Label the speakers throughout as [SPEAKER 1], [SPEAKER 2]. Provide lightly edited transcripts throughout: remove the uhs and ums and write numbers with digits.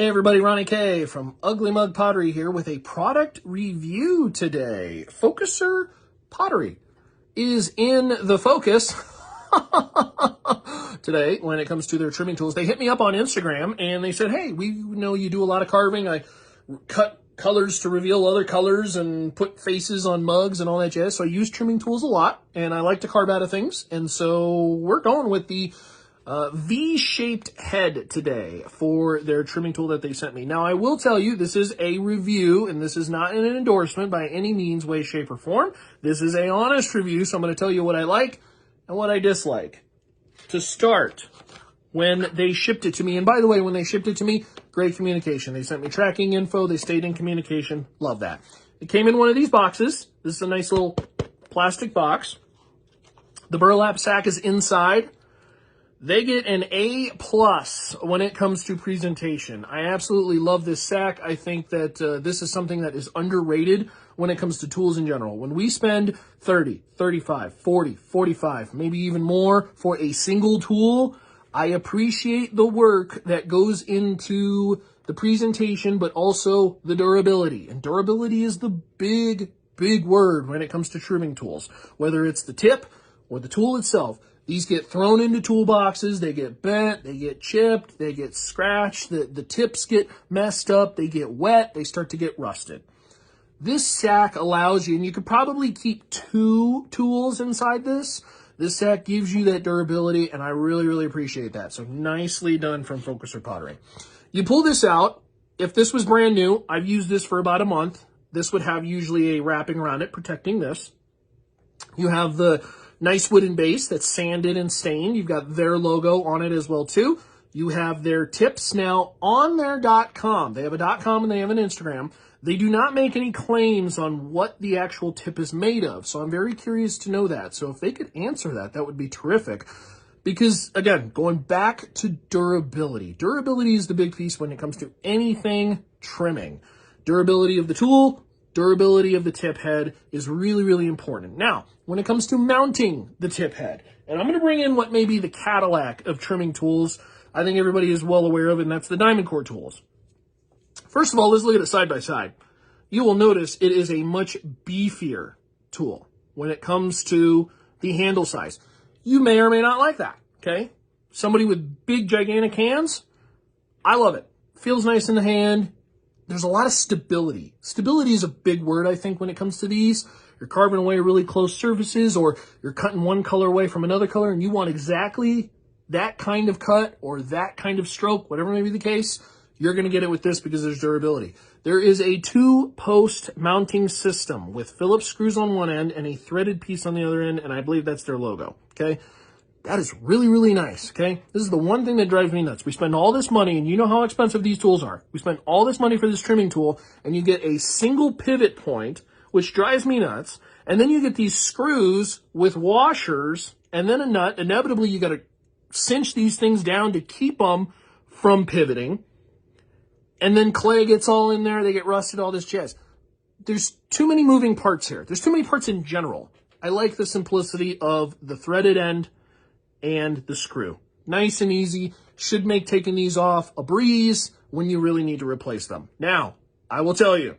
[SPEAKER 1] Hey everybody, Ronnie K from Ugly Mug Pottery here with a product review today. Focuser Pottery is in the focus today when it comes to their trimming tools. They hit me up on Instagram and they said, hey, we know you do a lot of carving. I cut colors to reveal other colors and put faces on mugs and all that jazz. So I use trimming tools a lot and I like to carve out of things. And so we're going with the V-shaped head today for their trimming tool that they sent me. Now, I will tell you, this is a review, and this is not an endorsement by any means, way, shape, or form. This is a honest review, so I'm going to tell you what I like and what I dislike. To start, when they shipped it to me, and by the way, when they shipped it to me, great communication. They sent me tracking info. They stayed in communication. Love that. It came in one of these boxes. This is a nice little plastic box. The burlap sack is inside. They get an A+ when it comes to presentation. I absolutely love this sack. I think that this is something that is underrated when it comes to tools in general. When we spend 30, 35, 40, 45, maybe even more for a single tool, I appreciate the work that goes into the presentation, but also the durability. And durability is the big word when it comes to trimming tools, whether it's the tip or the tool itself. These get thrown into toolboxes, they get bent, they get chipped, they get scratched, the tips get messed up, they get wet, they start to get rusted. This sack allows you, and you could probably keep 2 tools inside this. This sack gives you that durability, and I really appreciate that. So nicely done from Focuser Pottery. You pull this out. If this was brand new, I've used this for about a month. This would have usually a wrapping around it, protecting this. You have the nice wooden base that's sanded and stained. You've got their logo on it as well, too. You have their tips. Now, on their .com, they have a .com and they have an Instagram. They do not make any claims on what the actual tip is made of, so I'm very curious to know that. So if they could answer that, that would be terrific. Because, again, going back to durability. Durability is the big piece when it comes to anything trimming. Durability of the tool, durability of the tip head is really important. Now, when it comes to mounting the tip head, and I'm going to bring in what may be the Cadillac of trimming tools, I think everybody is well aware of, and that's the diamond core tools. First of all, let's look at it side by side. You will notice it is a much beefier tool when it comes to the handle size. You may or may not like that, okay? Somebody with big, gigantic hands, I love it. Feels nice in the hand. There's a lot of stability. Stability is a big word, I think, when it comes to these. You're carving away really close surfaces, or you're cutting one color away from another color, and you want exactly that kind of cut or that kind of stroke, whatever may be the case, you're going to get it with this because there's durability. There is a 2-post mounting system with Phillips screws on one end and a threaded piece on the other end, and I believe that's their logo, okay? That is really nice, okay? This is the one thing that drives me nuts. We spend all this money, and you know how expensive these tools are. We spend all this money for this trimming tool, and you get a single pivot point, which drives me nuts, and then you get these screws with washers, and then a nut. Inevitably, you got to cinch these things down to keep them from pivoting, and then clay gets all in there, they get rusted, all this jazz. There's too many moving parts here. There's too many parts in general. I like the simplicity of the threaded end and the screw. Nice and easy. Should make taking these off a breeze when you really need to replace them. Now, I will tell you,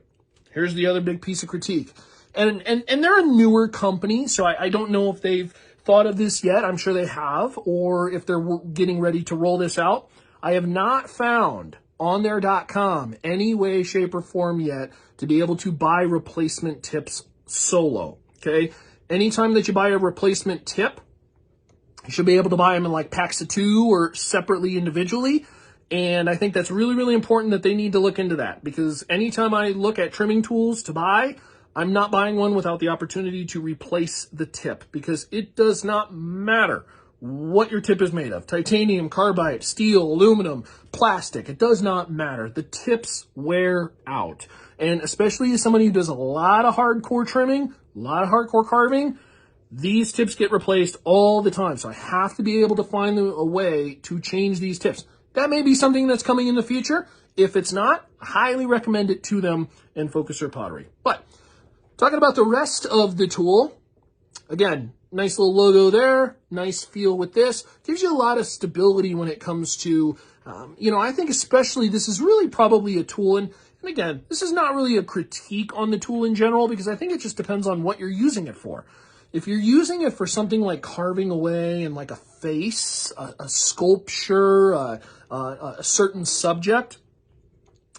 [SPEAKER 1] here's the other big piece of critique. And they're a newer company, so I don't know if they've thought of this yet. I'm sure they have, or if they're getting ready to roll this out. I have not found on their .com any way, shape, or form yet to be able to buy replacement tips solo, okay? Anytime that you buy a replacement tip, you should be able to buy them in like packs of 2 or separately individually. And I think that's really important that they need to look into that, because anytime I look at trimming tools to buy, I'm not buying one without the opportunity to replace the tip, because it does not matter what your tip is made of. Titanium, carbide, steel, aluminum, plastic. It does not matter. The tips wear out. And especially as somebody who does a lot of hardcore trimming, a lot of hardcore carving, these tips get replaced all the time. So I have to be able to find a way to change these tips. That may be something that's coming in the future. If it's not, I highly recommend it to them in Focuser Pottery. But talking about the rest of the tool, again, nice little logo there, nice feel with this. Gives you a lot of stability when it comes to I think especially this is really probably a tool, and again, this is not really a critique on the tool in general, because I think it just depends on what you're using it for. If you're using it for something like carving away and like a face, a sculpture, a certain subject,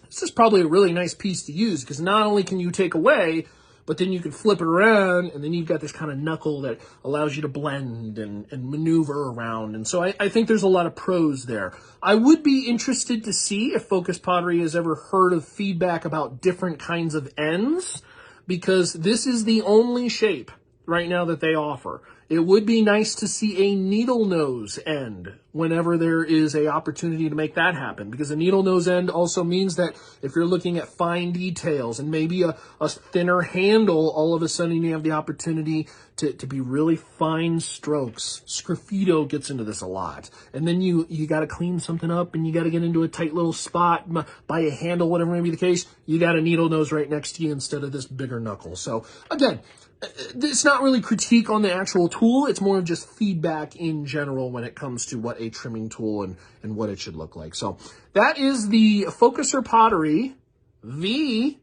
[SPEAKER 1] this is probably a really nice piece to use, because not only can you take away, but then you can flip it around, and then you've got this kind of knuckle that allows you to blend and maneuver around. And so I think there's a lot of pros there. I would be interested to see if Focus Pottery has ever heard of feedback about different kinds of ends, because this is the only shape right now that they offer. It would be nice to see a needle nose end whenever there is a opportunity to make that happen, because a needle nose end also means that if you're looking at fine details and maybe a thinner handle, all of a sudden you have the opportunity to be really fine strokes. Sgraffito gets into this a lot. And then you got to clean something up and you got to get into a tight little spot by a handle, whatever may be the case. You got a needle nose right next to you instead of this bigger knuckle. So again, it's not really critique on the actual tool. It's more of just feedback in general when it comes to what a trimming tool and what it should look like. So that is the Focuser Pottery V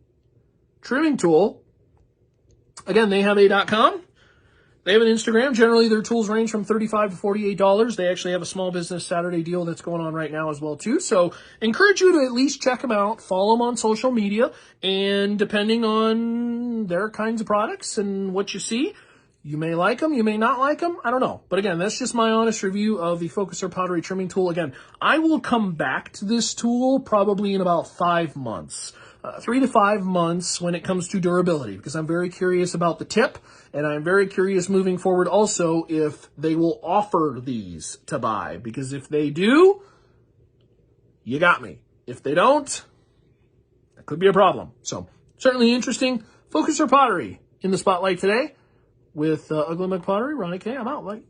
[SPEAKER 1] trimming tool. Again, they have a .com. They have an Instagram. Generally, their tools range from $35 to $48. They actually have a small business Saturday deal that's going on right now as well, too. So encourage you to at least check them out, follow them on social media, and depending on their kinds of products and what you see, you may like them, you may not like them, I don't know. But again, that's just my honest review of the Focuser Pottery trimming tool. Again, I will come back to this tool probably in about 5 months. 3 to 5 months when it comes to durability, because I'm very curious about the tip, and I'm very curious moving forward also if they will offer these to buy, because if they do, you got me. If they don't, that could be a problem. So certainly interesting. Focuser Pottery in the spotlight today with Ugly Mug Pottery. Ronnie K. I'm out. Bye.